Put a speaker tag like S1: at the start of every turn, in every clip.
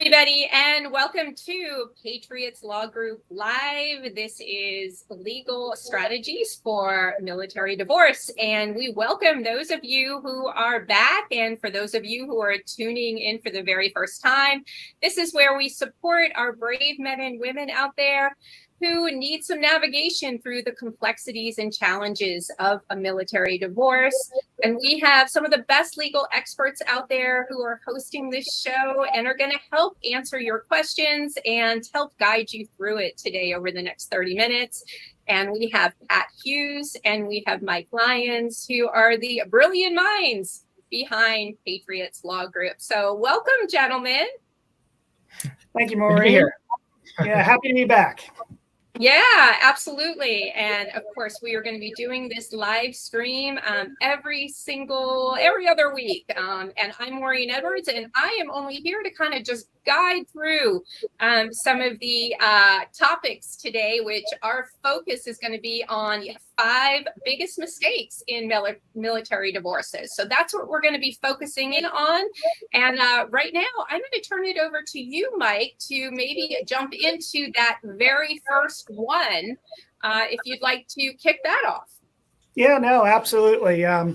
S1: everybody, and welcome to Patriots Law Group Live. This is legal strategies for military divorce, and we welcome those of you who are back, and for those of you who are tuning in for the very first time. This is where we support our brave men and women out there who need some navigation through the complexities and challenges of a military divorce. And we have some of the best legal experts out there who are hosting this show and are going to help answer your questions and help guide you through it today over the next 30 minutes. And we have Pat Hughes and we have Mike Lyons, who are the brilliant minds behind Patriots Law Group. So welcome, gentlemen.
S2: Thank you, Maureen. Yeah, happy to be back.
S1: Yeah, absolutely. And of course, we are going to be doing this live stream every other week. And I'm Maureen Edwards, and I am only here to kind of just guide through some of the topics today, which our focus is going to be on 5 biggest mistakes in military divorces. So that's what we're going to be focusing in on. And right now, I'm going to turn it over to you, Mike, to maybe jump into that very first one, if you'd like to kick that off.
S2: Yeah, no, absolutely. I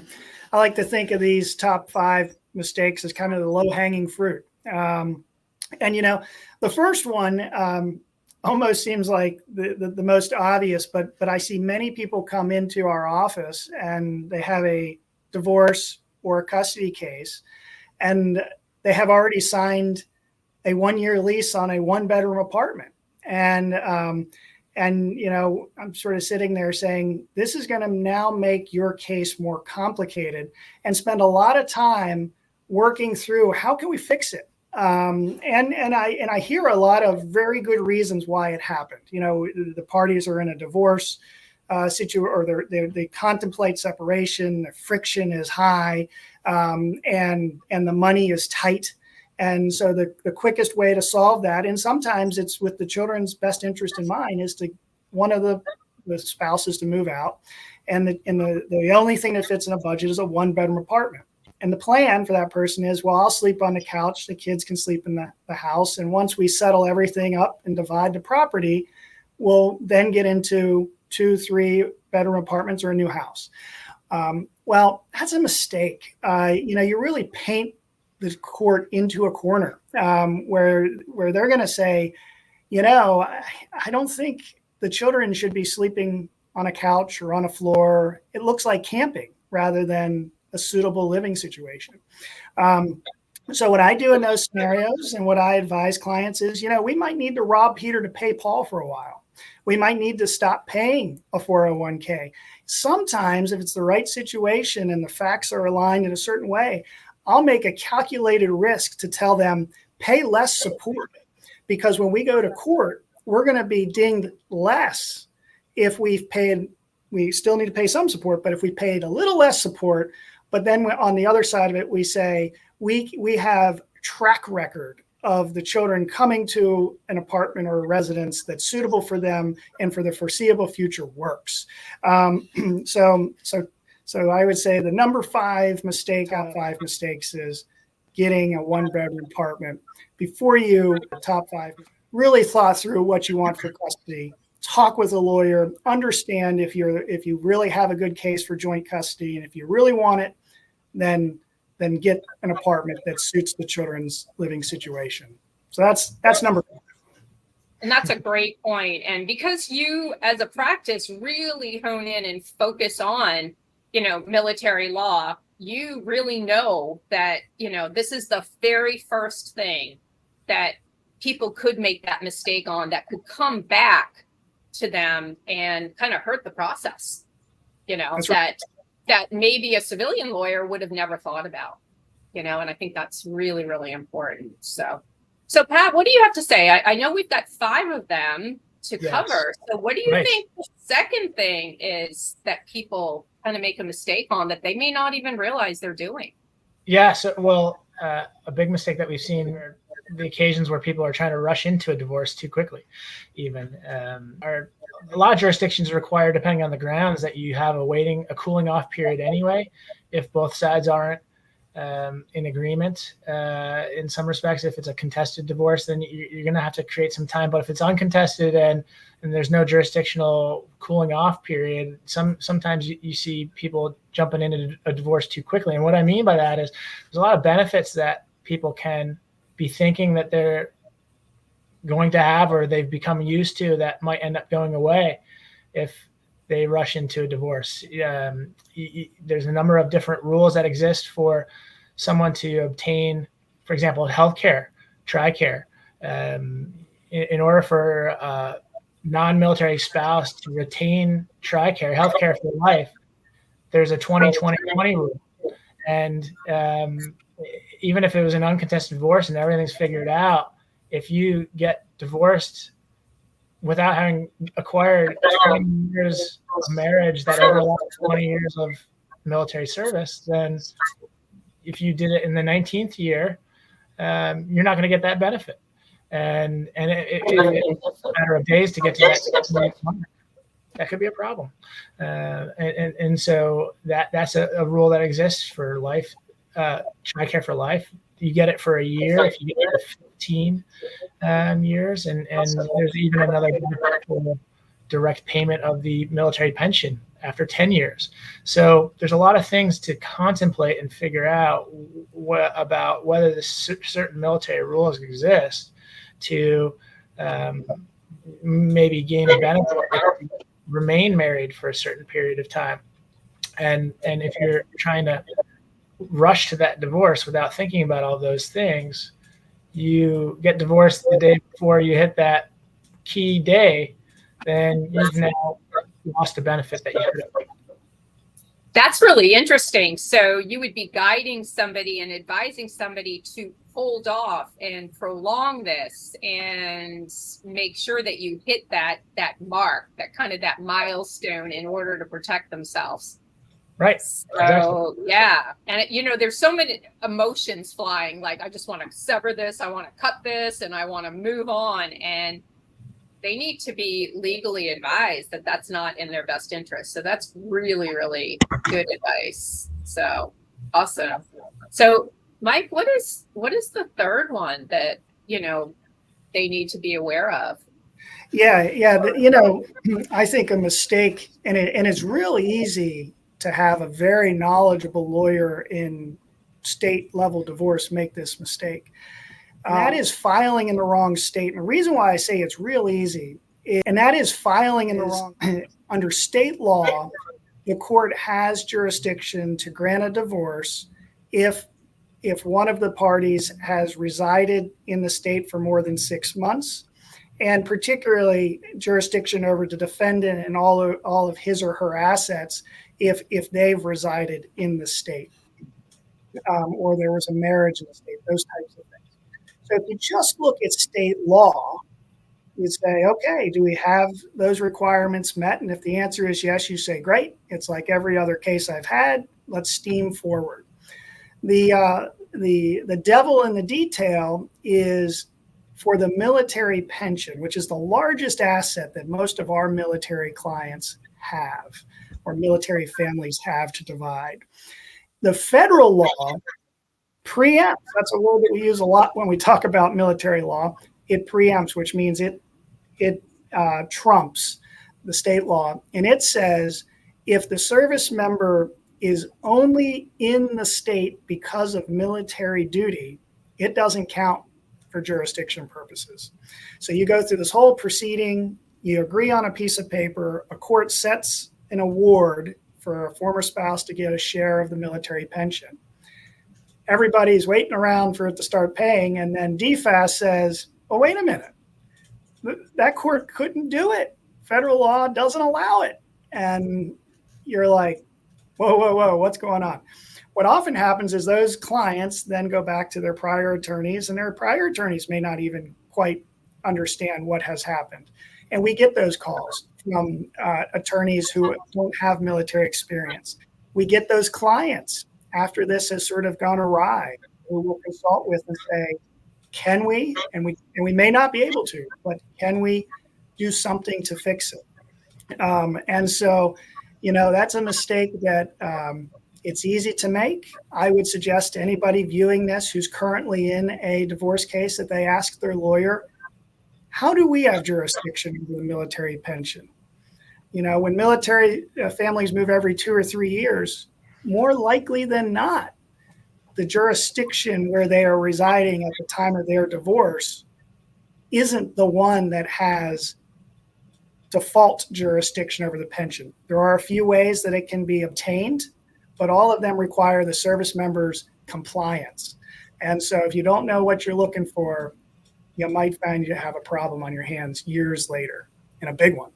S2: like to think of these top 5 mistakes as kind of the low-hanging fruit. And, you know, the first one almost seems like the most obvious, but I see many people come into our office and they have a divorce or a custody case, and they have already signed a 1-year lease on a 1-bedroom apartment. And, you know, I'm sort of sitting there saying, this is going to now make your case more complicated, and spend a lot of time working through how can we fix it. And I hear a lot of very good reasons why it happened. You know, the parties are in a divorce situation, or they contemplate separation. The friction is high, and the money is tight. And so the quickest way to solve that, and sometimes it's with the children's best interest in mind, is to one of the spouses to move out, and the only thing that fits in a budget is a 1-bedroom apartment. And the plan for that person is, well, I'll sleep on the couch, the kids can sleep in the house, and once we settle everything up and divide the property, we'll then get into 2-3 bedroom apartments or a new house. Well, that's a mistake. You know, you really paint the court into a corner where they're going to say, you know, I don't think the children should be sleeping on a couch or on a floor. It looks like camping rather than a suitable living situation. So what I do in those scenarios, and what I advise clients is, you know, we might need to rob Peter to pay Paul for a while. We might need to stop paying a 401k. Sometimes, if it's the right situation and the facts are aligned in a certain way, I'll make a calculated risk to tell them, pay less support, because when we go to court, we're going to be dinged less if we've paid. We still need to pay some support, but if we paid a little less support, but then on the other side of it, we say we have track record of the children coming to an apartment or a residence that's suitable for them and for the foreseeable future works. So I would say the number 5 mistake out of 5 mistakes is getting a 1-bedroom apartment. Before you, top 5, really thought through what you want for custody. Talk with a lawyer, understand if you really have a good case for joint custody, and if you really want it, then get an apartment that suits the children's living situation. So that's number 5.
S1: And that's a great point. And because you, as a practice, really hone in and focus on, you know, military law, you really know that, you know, this is the very first thing that people could make that mistake on, that could come back to them and kind of hurt the process, you know, that maybe a civilian lawyer would have never thought about, you know, and I think that's really, really important. So Pat, what do you have to say? I know we've got 5 of them to cover. So what do you think the second thing is that people kind of make a mistake on that they may not even realize they're doing?
S3: Yeah, so, well, a big mistake that we've seen are the occasions where people are trying to rush into a divorce too quickly. Even a lot of jurisdictions require, depending on the grounds, that you have a cooling off period anyway, if both sides aren't in agreement. In some respects, if it's a contested divorce, then you're going to have to create some time. But if it's uncontested and there's no jurisdictional cooling off period, sometimes you see people jumping into a divorce too quickly. And what I mean by that is there's a lot of benefits that people can be thinking that they're going to have or they've become used to that might end up going away if they rush into a divorce. There's a number of different rules that exist for someone to obtain, for example, healthcare, TRICARE. In order for a non-military spouse to retain TRICARE, healthcare for life, there's a 20-20-20 rule. And even if it was an uncontested divorce and everything's figured out, if you get divorced without having acquired 20 years of marriage that overlap 20 years of military service, then if you did it in the 19th year, you're not going to get that benefit. And it's a matter of days to get to that. That could be a problem. And so that's a rule that exists for life, TRICARE for life. You get it for a year if you get it for 15 years. And there's even another direct payment of the military pension after 10 years. So there's a lot of things to contemplate and figure out about whether the certain military rules exist to maybe gain a benefit, remain married for a certain period of time. And if you're trying to rush to that divorce without thinking about all those things, you get divorced the day before you hit that key day, then you've now lost a benefit that you could have.
S1: That's really interesting. So you would be guiding somebody and advising somebody to hold off and prolong this and make sure that you hit that mark, that milestone in order to protect themselves.
S3: Right.
S1: So
S3: exactly.
S1: yeah. And there's so many emotions flying. Like, I just want to sever this. I want to cut this and I want to move on. And they need to be legally advised that that's not in their best interest. So that's really, really good advice. So awesome. So Mike, what is the third one that, they need to be aware of?
S2: Yeah. I think a mistake, and it's really easy to have a very knowledgeable lawyer in state level divorce make this mistake. That is filing in the wrong state. And the reason why I say it's real easy, under state law, the court has jurisdiction to grant a divorce if one of the parties has resided in the state for more than 6 months, and particularly jurisdiction over the defendant and all of his or her assets if they've resided in the state, or there was a marriage in the state, those types of things. So if you just look at state law, you say, okay, do we have those requirements met? And if the answer is yes, you say, great. It's like every other case I've had. Let's steam forward. The devil in the detail is for the military pension, which is the largest asset that most of our military clients have, or military families have to divide. The federal law preempts. That's a word that we use a lot when we talk about military law. It preempts, which means it trumps the state law. And it says if the service member is only in the state because of military duty, it doesn't count for jurisdiction purposes. So you go through this whole proceeding, you agree on a piece of paper, a court sets an award for a former spouse to get a share of the military pension. Everybody's waiting around for it to start paying, and then DFAS says, oh, wait a minute. That court couldn't do it. Federal law doesn't allow it. And you're like, whoa, what's going on? What often happens is those clients then go back to their prior attorneys, and their prior attorneys may not even quite understand what has happened. And we get those calls from attorneys who don't have military experience. We get those clients after this has sort of gone awry, who we'll consult with and say, can we, and we may not be able to, but can we do something to fix it? And so, that's a mistake that It's easy to make. I would suggest to anybody viewing this who's currently in a divorce case that they ask their lawyer, how do we have jurisdiction over the military pension? You know, when military families move every 2 or 3 years, more likely than not, the jurisdiction where they are residing at the time of their divorce isn't the one that has default jurisdiction over the pension. There are a few ways that it can be obtained, but all of them require the service member's compliance. And so if you don't know what you're looking for, you might find you have a problem on your hands years later, and a big one.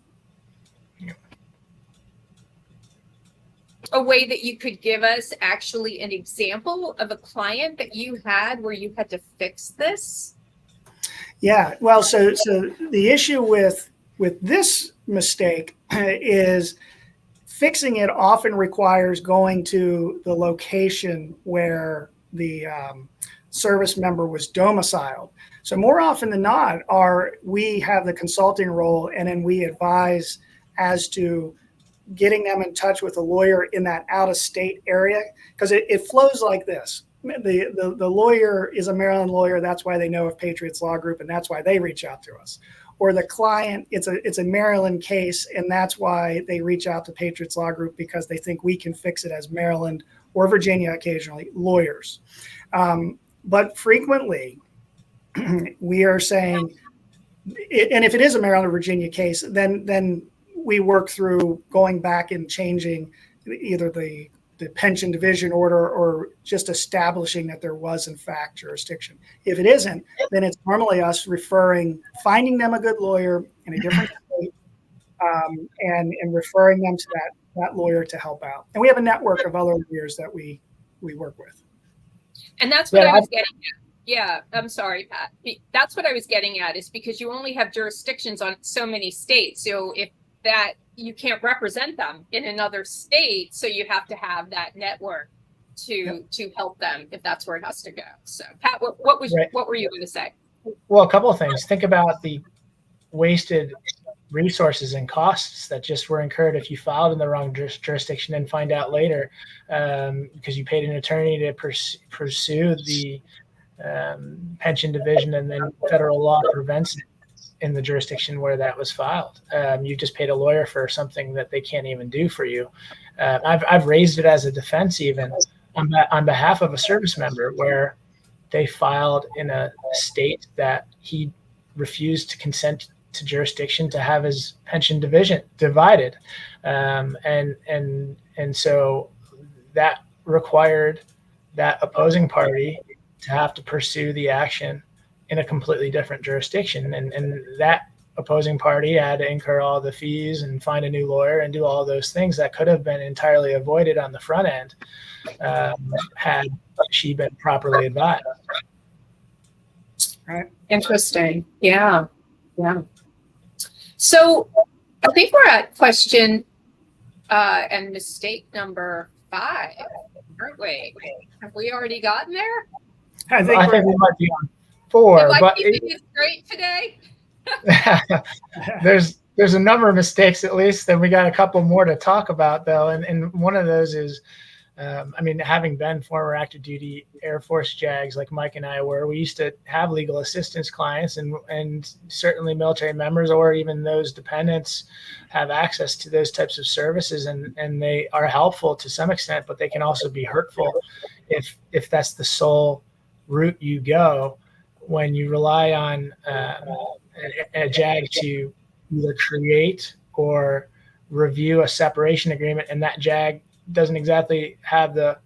S1: A way that you could give us actually an example of a client that you had where you had to fix this?
S2: Yeah, well, so the issue with this mistake is fixing it often requires going to the location where the service member was domiciled. So more often than not, we have the consulting role, and then we advise as to getting them in touch with a lawyer in that out-of-state area, because it flows like this. The lawyer is a Maryland lawyer. That's why they know of Patriots Law Group, and that's why they reach out to us. Or the client, it's a Maryland case, and that's why they reach out to Patriots Law Group, because they think we can fix it as Maryland or Virginia occasionally lawyers. But frequently, we are saying, and if it is a Maryland or Virginia case, then we work through going back and changing either the pension division order or just establishing that there was in fact jurisdiction. If it isn't, then it's normally us finding them a good lawyer in a different state, and referring them to that lawyer to help out. And we have a network of other lawyers that we work with.
S1: And that's what I was getting at. Yeah, I'm sorry, Pat. That's what I was getting at, is because you only have jurisdictions on so many states. So if that, you can't represent them in another state, so you have to have that network to help them if that's where it has to go. So Pat, what were you going to say?
S3: Well, a couple of things. Think about the wasted resources and costs that just were incurred if you filed in the wrong jurisdiction and find out later, because you paid an attorney to pursue the pension division, and then federal law prevents it in the jurisdiction where that was filed. You just paid a lawyer for something that they can't even do for you. I've raised it as a defense even on behalf of a service member where they filed in a state that he refused to consent to jurisdiction to have his pension division divided. And so that required that opposing party to have to pursue the action in a completely different jurisdiction. And that opposing party had to incur all the fees and find a new lawyer and do all those things that could have been entirely avoided on the front end, had she been properly advised.
S2: Right.
S1: Interesting. Yeah. Yeah. So I think we're at question and mistake number 5, aren't we? Have we already gotten there?
S3: I think we might be on 4, but
S1: it's great today.
S3: there's a number of mistakes, at least, and we got a couple more to talk about though. And one of those is, having been former active duty Air Force JAGs like Mike and I were, we used to have legal assistance clients, and certainly military members or even those dependents have access to those types of services, and they are helpful to some extent, but they can also be hurtful if that's the sole route you go, when you rely on a JAG to either create or review a separation agreement, and that JAG doesn't exactly have the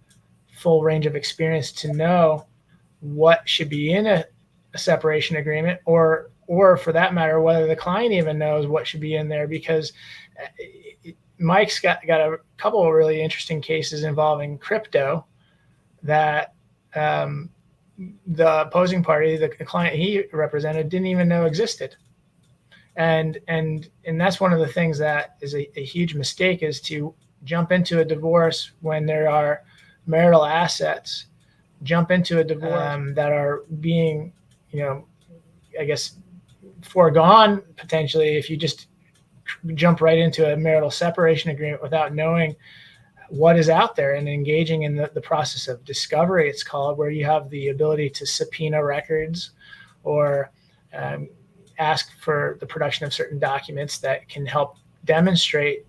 S3: full range of experience to know what should be in a separation agreement, or for that matter, whether the client even knows what should be in there, because Mike's got a couple of really interesting cases involving crypto that the opposing party, the client he represented, didn't even know existed. And that's one of the things that is a huge mistake, is to jump into a divorce when there are marital assets, jump into a divorce that are being, I guess, foregone potentially if you just jump right into a marital separation agreement without knowing what is out there and engaging in the process of discovery, it's called, where you have the ability to subpoena records or ask for the production of certain documents that can help demonstrate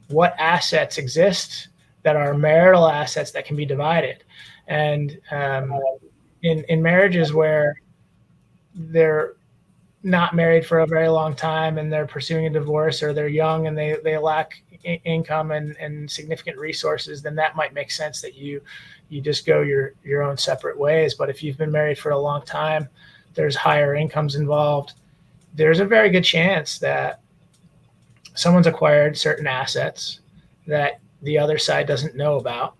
S3: what assets exist that are marital assets that can be divided. And in marriages where they're not married for a very long time and they're pursuing a divorce, or they're young and they lack income and significant resources, then that might make sense that you just go your own separate ways. But if you've been married for a long time, there's higher incomes involved, there's a very good chance that someone's acquired certain assets that the other side doesn't know about.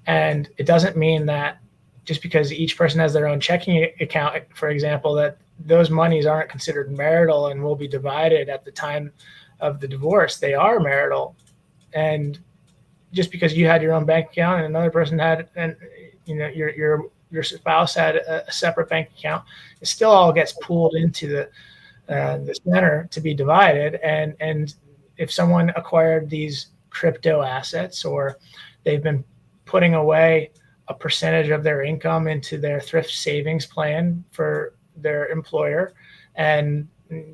S3: And it doesn't mean that just because each person has their own checking account, for example, that those monies aren't considered marital and will be divided at the time of the divorce. They are marital. And just because you had your own bank account and another person had, and your spouse had a separate bank account, it still all gets pooled into the center to be divided. And if someone acquired these crypto assets, or they've been putting away a percentage of their income into their thrift savings plan for their employer, and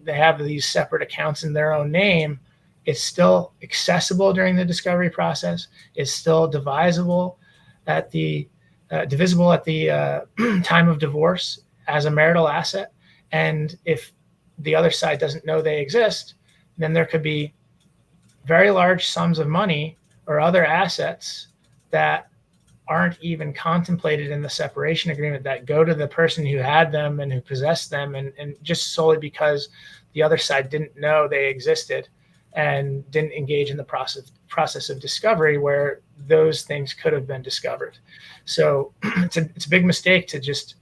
S3: they have these separate accounts in their own name, it's still accessible during the discovery process. It's still divisible at the time of divorce as a marital asset. And if the other side doesn't know they exist, then there could be very large sums of money or other assets that aren't even contemplated in the separation agreement that go to the person who had them and who possessed them, and just solely because the other side didn't know they existed and didn't engage in the process of discovery where those things could have been discovered. So it's a big mistake to just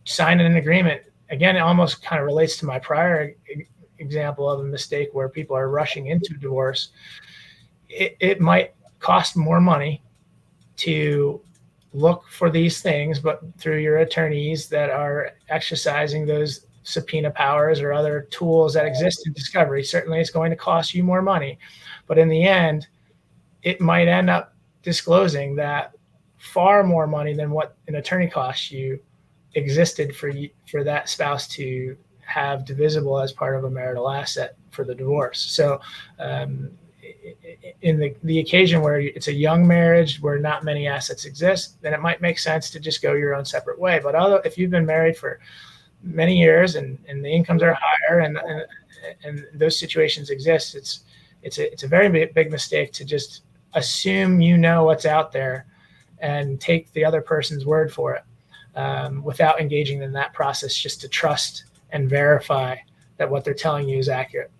S3: sign an agreement. Again, it almost kind of relates to my prior example of a mistake where people are rushing into divorce. It might cost more money to look for these things, but through your attorneys that are exercising those subpoena powers or other tools that exist in discovery, certainly it's going to cost you more money. But in the end, it might end up disclosing that far more money than what an attorney costs you existed for that spouse to have divisible as part of a marital asset for the divorce. So in the occasion where it's a young marriage where not many assets exist, then it might make sense to just go your own separate way. But if you've been married for many years and the incomes are higher and those situations exist, it's a very big mistake to just assume you know what's out there and take the other person's word for it without engaging in that process just to trust and verify that what they're telling you is accurate.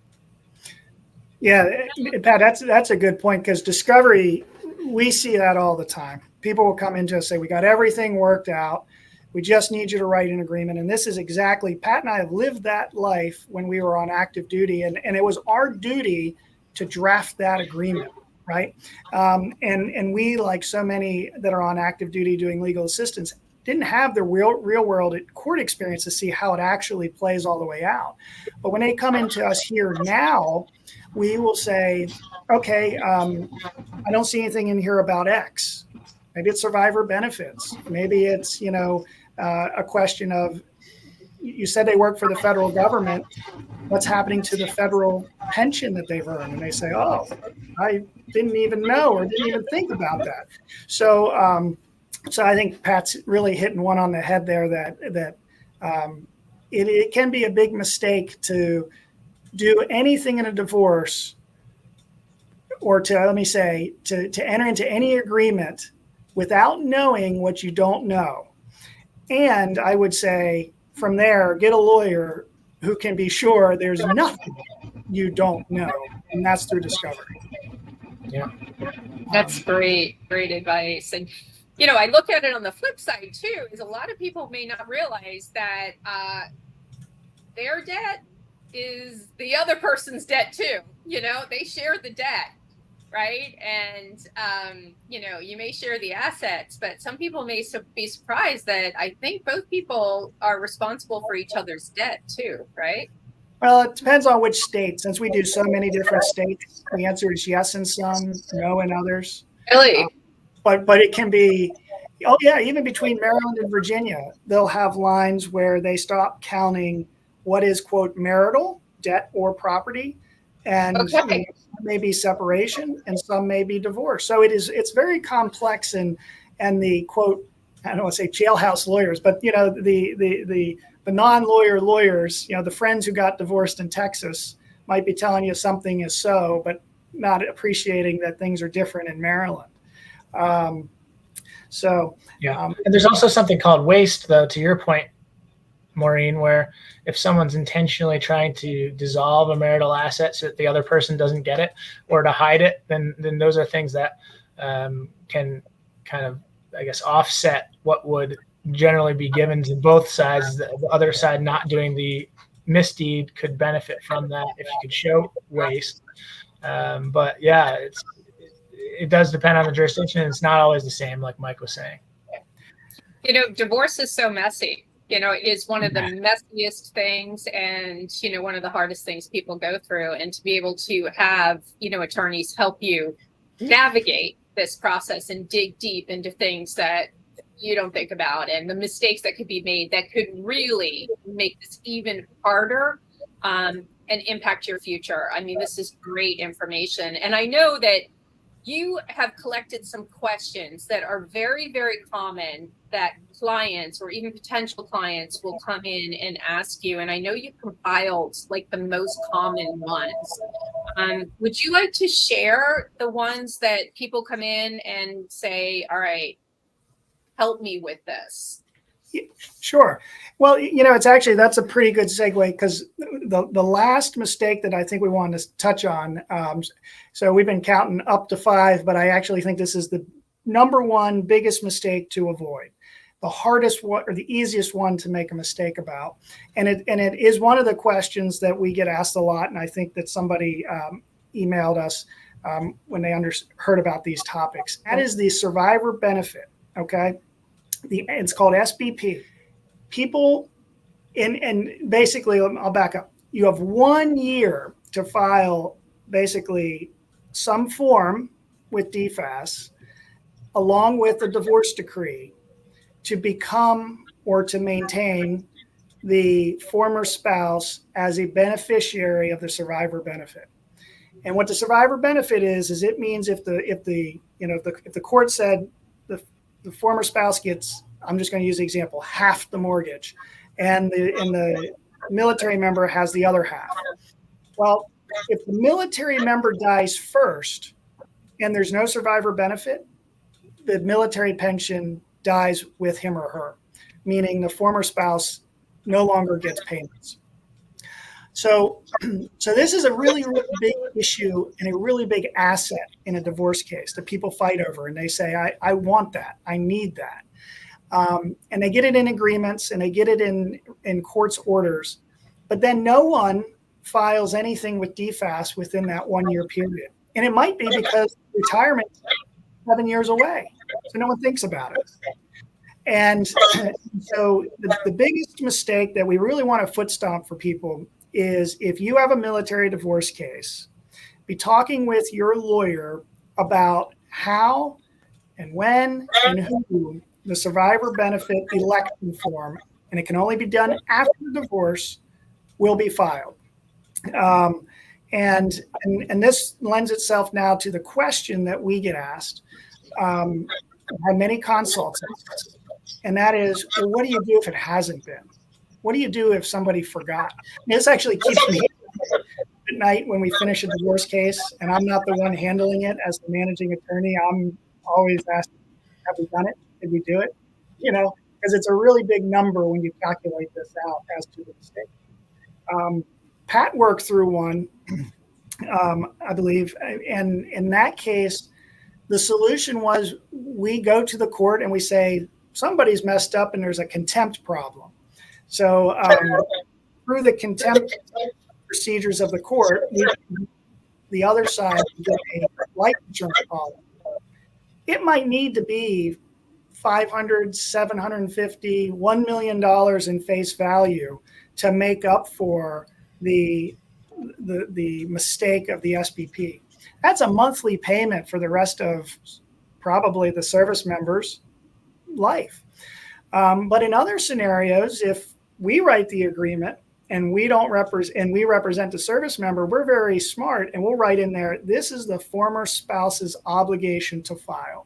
S2: Yeah, Pat, that's a good point, because discovery, we see that all the time. People will come into us and say, we got everything worked out. We just need you to write an agreement. And this is exactly, Pat and I have lived that life when we were on active duty. And it was our duty to draft that agreement, right? And we, like so many that are on active duty doing legal assistance, didn't have the real world court experience to see how it actually plays all the way out. But when they come into us here now, we will say, okay, I don't see anything in here about X. Maybe it's survivor benefits. Maybe it's, a question of, you said they work for the federal government. What's happening to the federal pension that they've earned? And they say, oh, I didn't even know or didn't even think about that. So I think Pat's really hitting one on the head there, that it can be a big mistake to do anything in a divorce, or to enter into any agreement without knowing what you don't know. And I would say from there, get a lawyer who can be sure there's nothing you don't know, and that's through discovery.
S3: Yeah,
S1: that's great advice. And I look at it on the flip side too, is a lot of people may not realize that their debt is the other person's debt too. They share the debt, right? And you may share the assets, but some people may be surprised that I think both people are responsible for each other's debt too, right?
S2: Well, it depends on which state. Since we do so many different states, the answer is yes in some, no in others.
S1: Really?
S2: But it can be, oh yeah, even between Maryland and Virginia, they'll have lines where they stop counting what is, quote, marital, debt, or property. And
S1: Okay.
S2: some may be separation and some may be divorce. So it's very complex, and the, quote, I don't want to say jailhouse lawyers, but the non-lawyer lawyers, the friends who got divorced in Texas might be telling you something is so, but not appreciating that things are different in Maryland.
S3: And there's also something called waste, though, to your point, Maureen, where if someone's intentionally trying to dissolve a marital asset so that the other person doesn't get it, or to hide it, then those are things that can kind of, I guess, offset what would generally be given to both sides. The other side not doing the misdeed could benefit from that if you could show waste. But yeah, it does depend on the jurisdiction. It's not always the same, like Mike was saying.
S1: Divorce is so messy. It is one of the messiest things, and one of the hardest things people go through. And to be able to have attorneys help you navigate this process and dig deep into things that you don't think about, and the mistakes that could be made that could really make this even harder and impact your future. I mean, this is great information. And I know that you have collected some questions that are very, very common that clients or even potential clients will come in and ask you. And I know you compiled like the most common ones. Would you like to share the ones that people come in and say, all right, help me with this?
S2: Sure. Well, that's a pretty good segue, because the last mistake that I think we wanted to touch on, so we've been counting up to 5, but I actually think this is the number one biggest mistake to avoid, the hardest one or the easiest one to make a mistake about. And it is one of the questions that we get asked a lot. And I think that somebody emailed us when they heard about these topics. That is the survivor benefit. Okay. It's called SBP. People, and basically, I'll back up. You have 1 year to file basically some form with DFAS, along with a divorce decree, to become or to maintain the former spouse as a beneficiary of the survivor benefit. And what the survivor benefit is it means if the court said the former spouse gets, I'm just going to use the example, half the mortgage, and the military member has the other half. Well, if the military member dies first and there's no survivor benefit, the military pension dies with him or her, meaning the former spouse no longer gets payments. So this is a really, really big issue and a really big asset in a divorce case that people fight over, and they say, I want that, I need that. And they get it in agreements and they get it in court's orders, but then no one files anything with DFAS within that 1 year period. And it might be because retirement is 7 years away, so no one thinks about it. And so the biggest mistake that we really want to foot stomp for people is, if you have a military divorce case, be talking with your lawyer about how and when and who the survivor benefit election form, and it can only be done after the divorce, will be filed. And this lends itself now to the question that we get asked. I've had many consults, and that is, well, what do you do if it hasn't been? What do you do if somebody forgot? And this actually keeps me at night when we finish a divorce case, and I'm not the one handling it as the managing attorney. I'm always asking, have we done it? Did we do it? Because it's a really big number when you calculate this out as to the mistake. Pat worked through one, I believe, and in that case, the solution was we go to the court and we say, somebody's messed up and there's a contempt problem. So through the contempt procedures of the court, the other side get a life insurance policy. It might need to be $500, $750, $1 million in face value to make up for the mistake of the SBP. That's a monthly payment for the rest of probably the service member's life. But in other scenarios, if we write the agreement and we represent the service member, we're very smart and we'll write in there, this is the former spouse's obligation to file.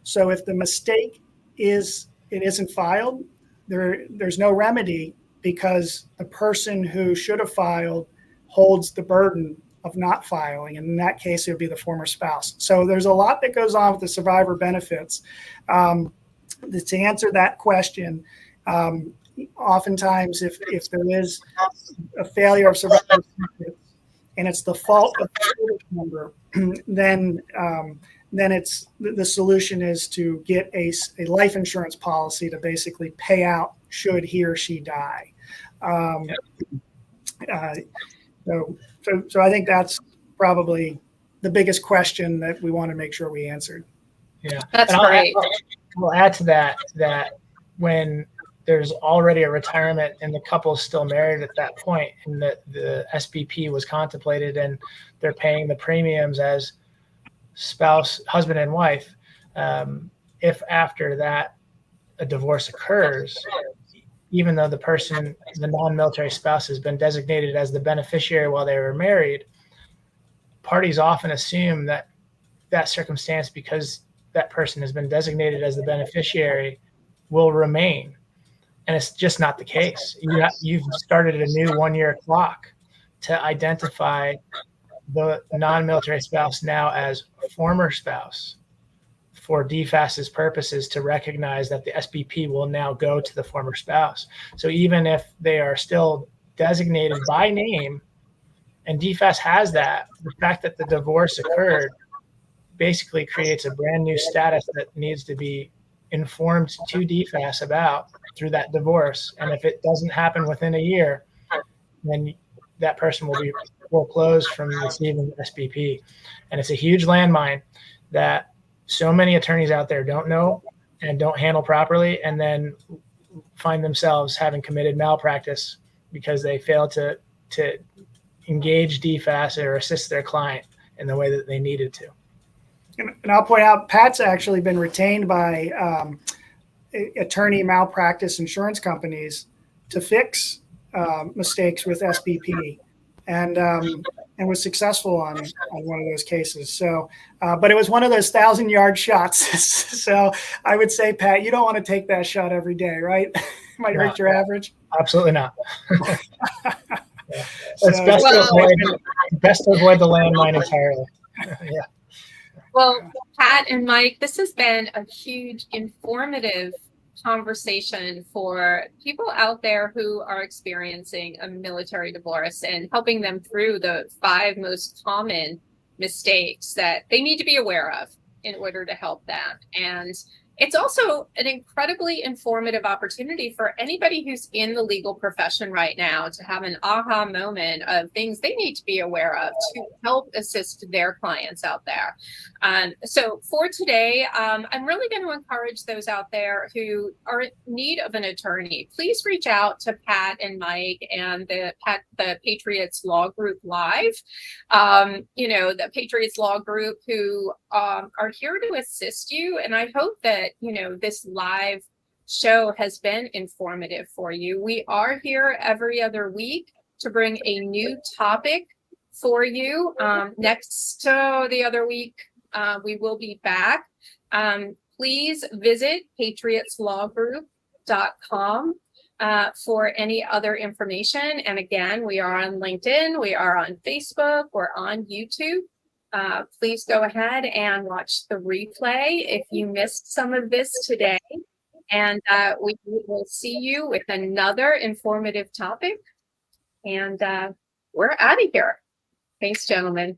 S2: So if the mistake isn't filed, there's no remedy, because the person who should have filed holds the burden of not filing. And in that case, it would be the former spouse. So there's a lot that goes on with the survivor benefits. To answer that question, oftentimes if there is a failure of survivor benefits and it's the fault of the service member, then it's the solution is to get a life insurance policy to basically pay out should he or she die. So I think that's probably the biggest question that we want to make sure we answered.
S3: Yeah,
S1: that's great.
S3: I'll add to that when there's already a retirement and the couple's still married at that point, and the SBP was contemplated and they're paying the premiums as spouse, husband and wife, if after that a divorce occurs, even though the non-military spouse has been designated as the beneficiary while they were married, parties often assume that circumstance, because that person has been designated as the beneficiary, will remain. And it's just not the case. You've started a new 1-year clock to identify the non-military spouse now as former spouse for DFAS's purposes, to recognize that the SBP will now go to the former spouse. So even if they are still designated by name, and DFAS has that, the fact that the divorce occurred basically creates a brand new status that needs to be informed to DFAS about through that divorce. And if it doesn't happen within a year, then that person will be foreclosed from receiving the SBP. And it's a huge landmine that so many attorneys out there don't know and don't handle properly, and then find themselves having committed malpractice because they fail to engage DFAS or assist their client in the way that they needed to.
S2: And I'll point out, Pat's actually been retained by attorney malpractice insurance companies to fix mistakes with SBP, and was successful on one of those cases. So, but it was one of those 1,000-yard shots. So I would say, Pat, you don't want to take that shot every day, right? Might hurt your average.
S3: Absolutely not. Yeah. It's
S2: So,
S3: best to avoid the landmine entirely. Yeah.
S1: Well, Pat and Mike, this has been a huge informative conversation for people out there who are experiencing a military divorce, and helping them through the 5 most common mistakes that they need to be aware of in order to help them. And it's also an incredibly informative opportunity for anybody who's in the legal profession right now to have an aha moment of things they need to be aware of to help assist their clients out there. So for today, I'm really going to encourage those out there who are in need of an attorney. Please reach out to Pat and Mike and the Patriots Law Group Live. The Patriots Law Group, who are here to assist you. And I hope that this live show has been informative for you. We are here every other week to bring a new topic for you. Next the other week, we will be back. Please visit patriotslawgroup.com for any other information. And again, we are on LinkedIn, we are on Facebook, we're on YouTube. Please go ahead and watch the replay if you missed some of this today. And we will see you with another informative topic. And we're out of here. Thanks, gentlemen.